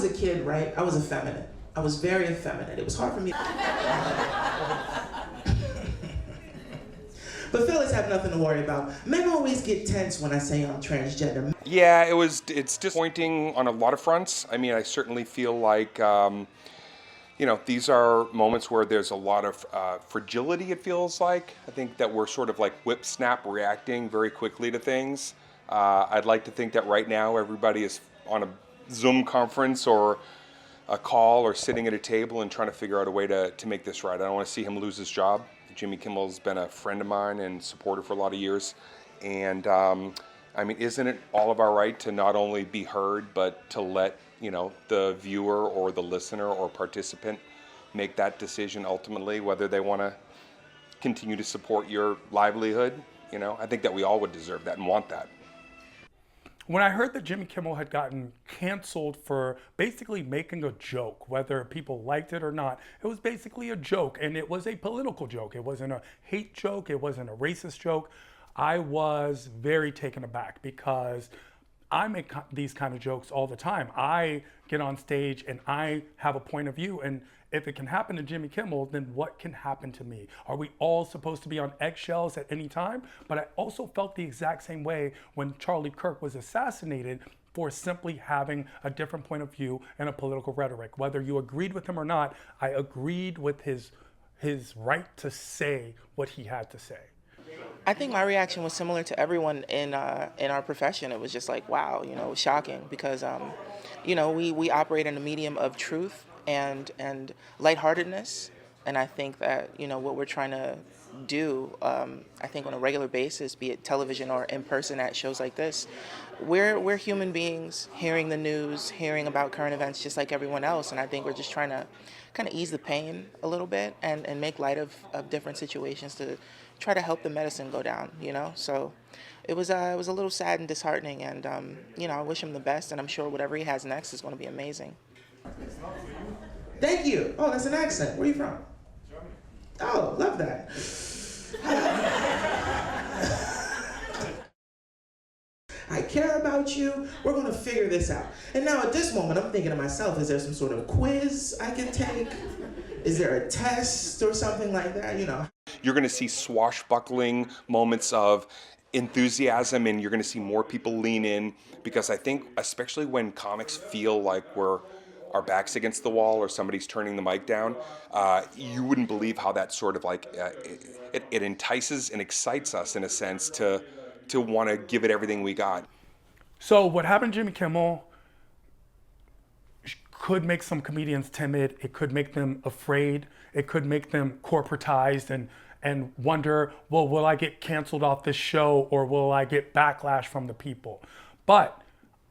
was a kid, right, I was effeminate. I was very effeminate. It was hard for me. But fellas have nothing to worry about. Men always get tense when I say I'm transgender. Yeah, it's disappointing on a lot of fronts. I mean, I certainly feel like, these are moments where there's a lot of fragility, it feels like. I think that we're sort of like whip snap reacting very quickly to things. I'd like to think that right now everybody is on a Zoom conference or a call or sitting at a table and trying to figure out a way to make this right. I don't want to see him lose his job. Jimmy Kimmel's been a friend of mine and supporter for a lot of years. And isn't it all of our right to not only be heard, but to let, the viewer or the listener or participant make that decision ultimately, whether they want to continue to support your livelihood? I think that we all would deserve that and want that. When I heard that Jimmy Kimmel had gotten canceled for basically making a joke, whether people liked it or not, it was basically a joke, and it was a political joke. It wasn't a hate joke. It wasn't a racist joke. I was very taken aback because I make these kind of jokes all the time. I get on stage and I have a point of view, and if it can happen to Jimmy Kimmel, then what can happen to me? Are we all supposed to be on eggshells at any time? But I also felt the exact same way when Charlie Kirk was assassinated for simply having a different point of view and a political rhetoric. Whether you agreed with him or not, I agreed with his right to say what he had to say. I think my reaction was similar to everyone in our profession. It was just like, wow, it was shocking because, we operate in a medium of truth and lightheartedness. And I think that, what we're trying to do, I think on a regular basis, be it television or in person at shows like this, we're human beings hearing the news, hearing about current events just like everyone else. And I think we're just trying to kind of ease the pain a little bit and make light of different situations to try to help the medicine go down, So it was a little sad and disheartening, and I wish him the best, and I'm sure whatever he has next is going to be amazing. Thank you. Oh, that's an accent. Where are you from? Germany. Oh, love that. I care about you. We're going to figure this out. And now at this moment, I'm thinking to myself, is there some sort of quiz I can take? Is there a test or something like that? You're going to see swashbuckling moments of enthusiasm, and you're going to see more people lean in, because I think, especially when comics feel like our backs against the wall or somebody's turning the mic down, you wouldn't believe how that sort of it entices and excites us in a sense to want to give it everything we got. So what happened to Jimmy Kimmel could make some comedians timid. It could make them afraid. It could make them corporatized and wonder, well, will I get canceled off this show, or will I get backlash from the people? But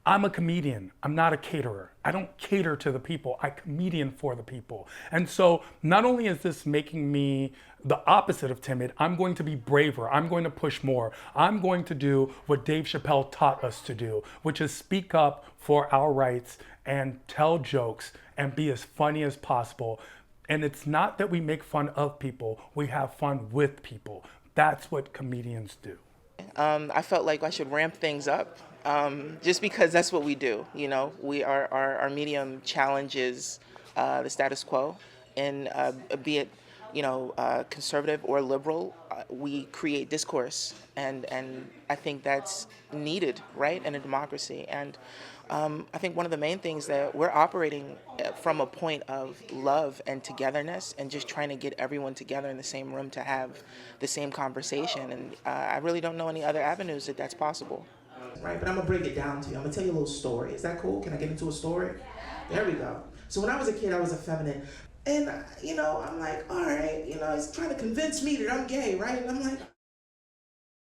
I'm a comedian. I'm not a caterer. I don't cater to the people. I comedian for the people. And so not only is this making me the opposite of timid, I'm going to be braver. I'm going to push more. I'm going to do what Dave Chappelle taught us to do, which is speak up for our rights and tell jokes and be as funny as possible. And it's not that we make fun of people. We have fun with people. That's what comedians do. I felt like I should ramp things up. Just because that's what we do, we our medium challenges the status quo, and be it conservative or liberal, we create discourse, and I think that's needed, right, in a democracy. And I think one of the main things that we're operating from a point of love and togetherness, and just trying to get everyone together in the same room to have the same conversation. And I really don't know any other avenues that's possible. Right, but I'm going to break it down to you. I'm going to tell you a little story. Is that cool? Can I get into a story? There we go. So when I was a kid, I was effeminate. And, I'm like, all right, he's trying to convince me that I'm gay, right? And I'm like...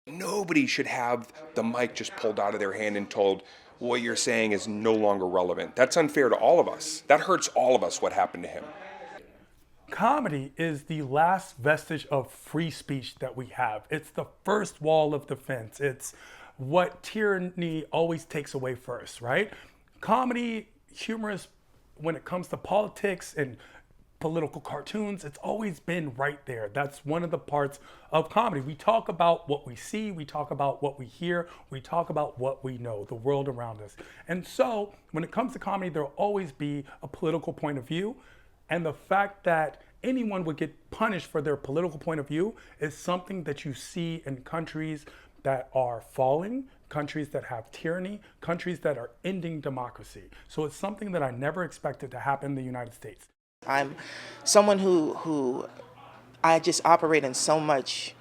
Nobody should have the mic just pulled out of their hand and told, what you're saying is no longer relevant. That's unfair to all of us. That hurts all of us, what happened to him. Comedy is the last vestige of free speech that we have. It's the first wall of defense. It's what tyranny always takes away first, right? Comedy, humorous, when it comes to politics and political cartoons. It's always been right there. That's one of the parts of comedy. We talk about what we see, we talk about what we hear, we talk about what we know, the world around us. And so when it comes to comedy, there'll always be a political point of view. And the fact that anyone would get punished for their political point of view is something that you see in countries that are falling, countries that have tyranny, countries that are ending democracy. So it's something that I never expected to happen in the United States. I'm someone who I just operate in so much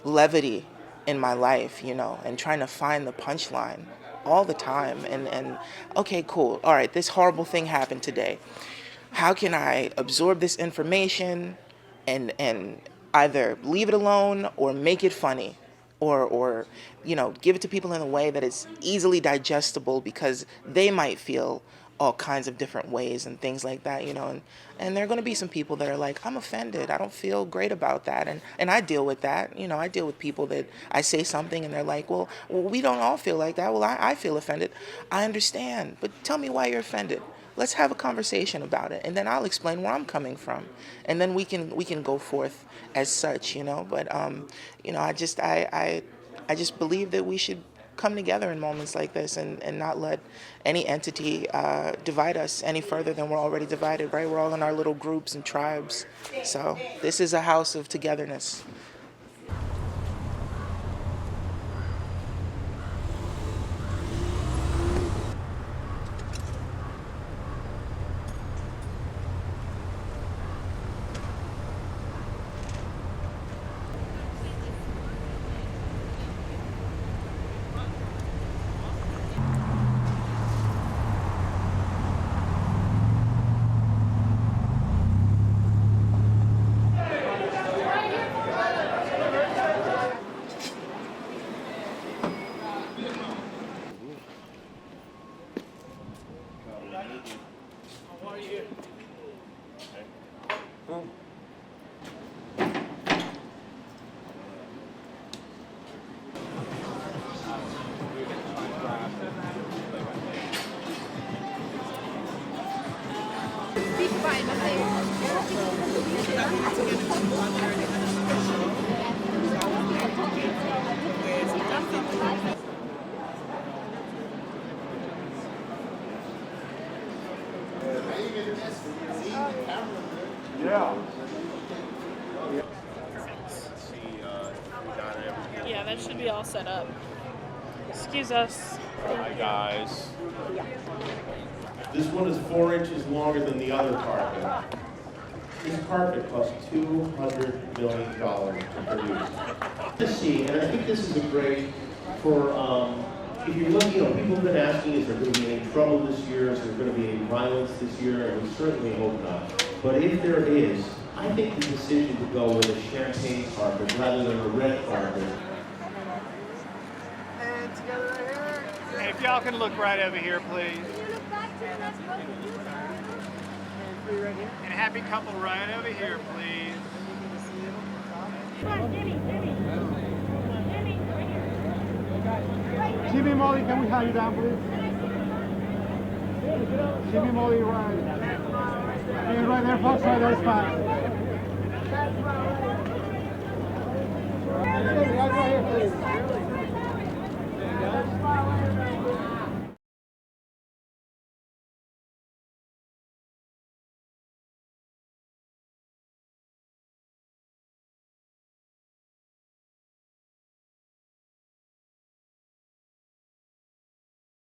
levity in my life, you know, and trying to find the punchline all the time. And okay, cool. All right, this horrible thing happened today. How can I absorb this information and either leave it alone or make it funny? Or you know, give it to people in a way that is easily digestible, because they might feel all kinds of different ways and things like that, you know, and there are going to be some people that are like, I'm offended, I don't feel great about that, and I deal with that, you know. I deal with people that I say something and they're like, well we don't all feel like that. Well, I feel offended. I understand, but tell me why you're offended. Let's have a conversation about it, and then I'll explain where I'm coming from, and then we can go forth as such, you know. But you know, I just believe that we should come together in moments like this and not let any entity divide us any further than we're already divided, right? We're all in our little groups and tribes. So this is a house of togetherness. Yeah, that should be all set up. Excuse us. Hi guys. This one is 4 inches longer than the other carpet. This carpet cost $200 million to produce. To see, and I think this is a great for, if you're looking, you know, people have been asking, is there going to be any trouble this year? Is there going to be any violence this year? And we certainly hope not. But if there is, I think the decision to go with a champagne carpet rather than a red carpet. And together right here. Hey, if y'all can look right over here, please. Can you look back to the next one? And 3 right here. And a happy couple right over here, please. Come on, Jimmy, Jimmy. Jimmy, right here. Jimmy Molly, can we have you down, please? Jimmy Molly, right. Hey, right there, folks, right there, it's fine.